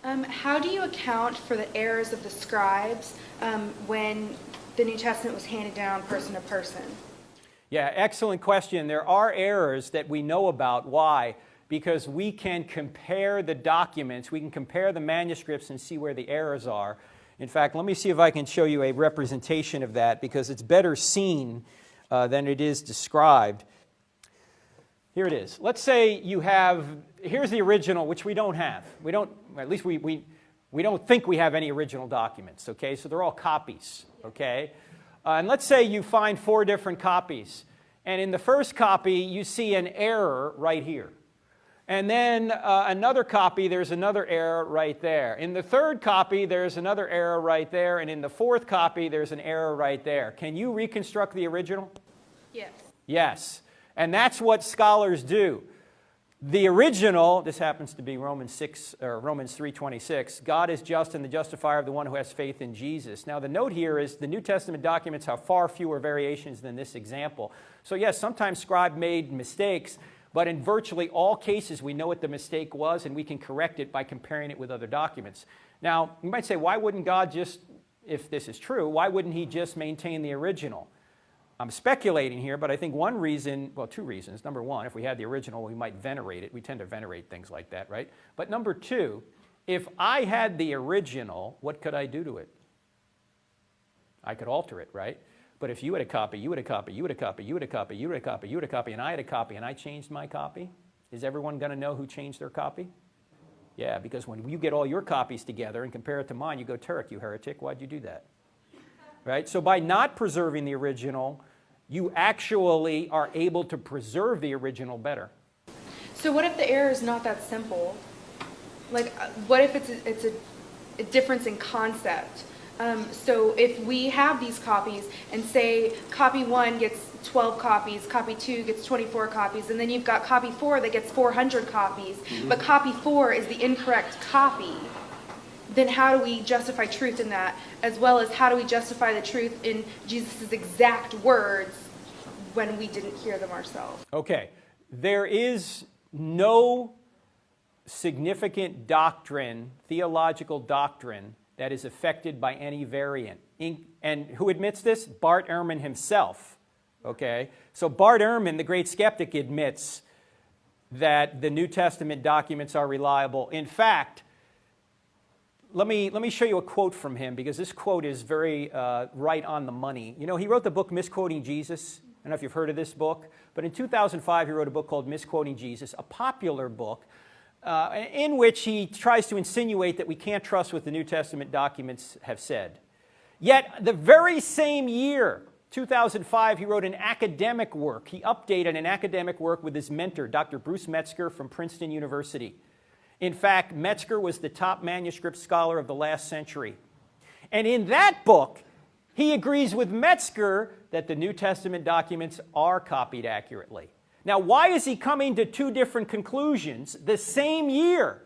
How do you account for the errors of the scribes when the New Testament was handed down person to person? Yeah, excellent question. There are errors that we know about. Why? Because we can compare the documents, we can compare the manuscripts and see where the errors are. In fact, let me see if I can show you a representation of that, because it's better seen than it is described. Here it is. Let's say you have, here's the original, which we don't have. We don't, at least we don't think we have any original documents, okay? So they're all copies, okay? And let's say you find 4 different copies. And in the first copy, you see an error right here. And then another copy, there's another error right there. In the third copy, there's another error right there. And in the fourth copy, there's an error right there. Can you reconstruct the original? Yes. Yes. And that's what scholars do. The original, this happens to be Romans 3:26, God is just and the justifier of the one who has faith in Jesus. Now the note here is the New Testament documents have far fewer variations than this example. So yes, sometimes scribe made mistakes, but in virtually all cases we know what the mistake was and we can correct it by comparing it with other documents. Now you might say, why wouldn't God just, if this is true, why wouldn't he just maintain the original? I'm speculating here, but I think one reason, well, 2 reasons. Number one, if we had the original, we might venerate it. We tend to venerate things like that, right? But number 2, if I had the original, what could I do to it? I could alter it, right? But if you had a copy, you had a copy, you had a copy, you had a copy, you had a copy, you had a copy, and I had a copy, and I changed my copy, is everyone going to know who changed their copy? Yeah, because when you get all your copies together and compare it to mine, you go, Turek, you heretic, why'd you do that? Right? So by not preserving the original, you actually are able to preserve the original better. So what if the error is not that simple? Like, what if it's a difference in concept? So if we have these copies and say copy 1 gets 12 copies, copy 2 gets 24 copies, and then you've got copy 4 that gets 400 copies, but copy 4 is the incorrect copy, then how do we justify truth in that? As well as how do we justify the truth in Jesus' exact words when we didn't hear them ourselves? Okay, there is no significant doctrine, theological doctrine, that is affected by any variant. And who admits this? Bart Ehrman himself. Okay, so Bart Ehrman, the great skeptic, admits that the New Testament documents are reliable. In fact, let me show you a quote from him, because this quote is very right on the money. You know, he wrote the book Misquoting Jesus. I don't know if you've heard of this book, but in 2005 he wrote a book called Misquoting Jesus, a popular book in which he tries to insinuate that we can't trust what the New Testament documents have said. Yet the very same year, 2005, he wrote an academic work. He updated an academic work with his mentor, Dr. Bruce Metzger from Princeton University. In fact, Metzger was the top manuscript scholar of the last century. And in that book, he agrees with Metzger that the New Testament documents are copied accurately. Now, why is he coming to 2 different conclusions the same year?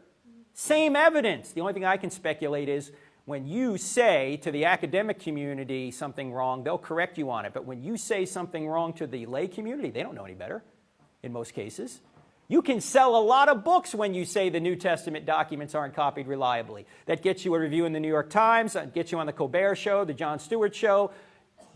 Same evidence. The only thing I can speculate is when you say to the academic community something wrong, they'll correct you on it. But when you say something wrong to the lay community, they don't know any better in most cases. You can sell a lot of books when you say the New Testament documents aren't copied reliably. That gets you a review in the New York Times, that gets you on the Colbert Show, the Jon Stewart Show.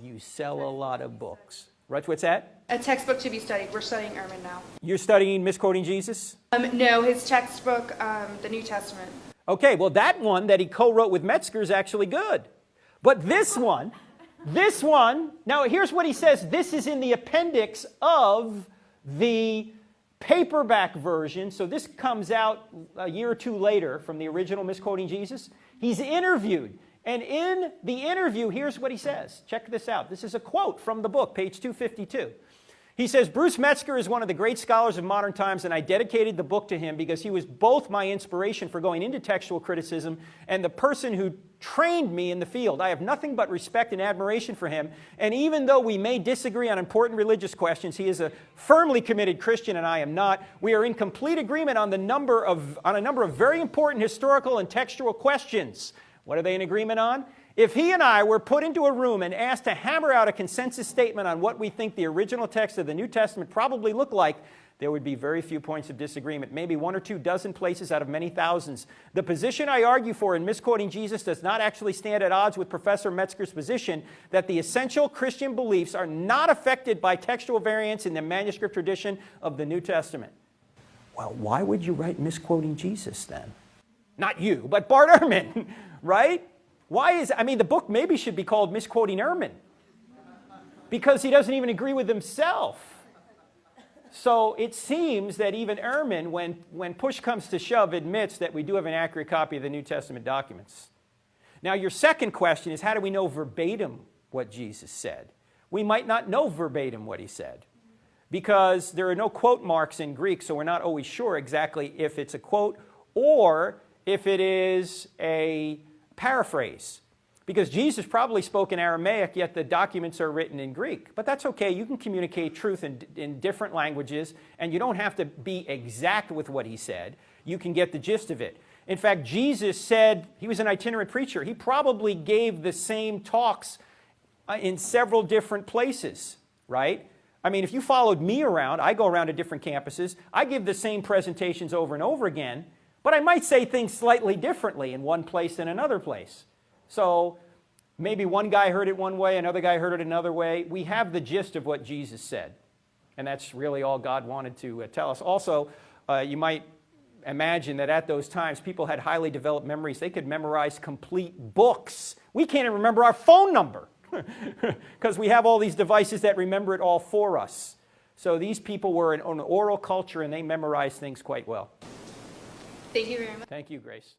You sell a lot of books. Right, what's that? A textbook to be studied. We're studying Ehrman now. You're studying Misquoting Jesus? No, his textbook, the New Testament. Okay, well that one that he co-wrote with Metzger is actually good. But this one, now here's what he says. This is in the appendix of the paperback version, so this comes out a year or 2 later from the original Misquoting Jesus. He's interviewed, and in the interview, here's what he says. Check this out. This is a quote from the book, page 252. He says, Bruce Metzger is one of the great scholars of modern times, and I dedicated the book to him because he was both my inspiration for going into textual criticism and the person who trained me in the field. I have nothing but respect and admiration for him, and even though we may disagree on important religious questions, he is a firmly committed Christian and I am not. We are in complete agreement on a number of very important historical and textual questions. What are they in agreement on? If he and I were put into a room and asked to hammer out a consensus statement on what we think the original text of the New Testament probably looked like, there would be very few points of disagreement, maybe 1 or 2 dozen places out of many thousands. The position I argue for in misquoting Jesus does not actually stand at odds with Professor Metzger's position that the essential Christian beliefs are not affected by textual variants in the manuscript tradition of the New Testament. Well, why would you write misquoting Jesus then? Not you, but Bart Ehrman, right? The book maybe should be called Misquoting Ehrman, because he doesn't even agree with himself. So it seems that even Ehrman, when push comes to shove, admits that we do have an accurate copy of the New Testament documents. Now, your second question is, how do we know verbatim what Jesus said? We might not know verbatim what he said, because there are no quote marks in Greek, so we're not always sure exactly if it's a quote or if it is a paraphrase. Because Jesus probably spoke in Aramaic, yet the documents are written in Greek. But that's okay. You can communicate truth in different languages, and you don't have to be exact with what he said. You can get the gist of it. In fact, Jesus said, he was an itinerant preacher. He probably gave the same talks in several different places, right? I mean, if you followed me around, I go around to different campuses. I give the same presentations over and over again, but I might say things slightly differently in one place than another place. So maybe one guy heard it one way, another guy heard it another way. We have the gist of what Jesus said, and that's really all God wanted to tell us. Also, you might imagine that at those times, people had highly developed memories. They could memorize complete books. We can't even remember our phone number because we have all these devices that remember it all for us. So these people were an oral culture, and they memorized things quite well. Thank you very much. Thank you, Grace.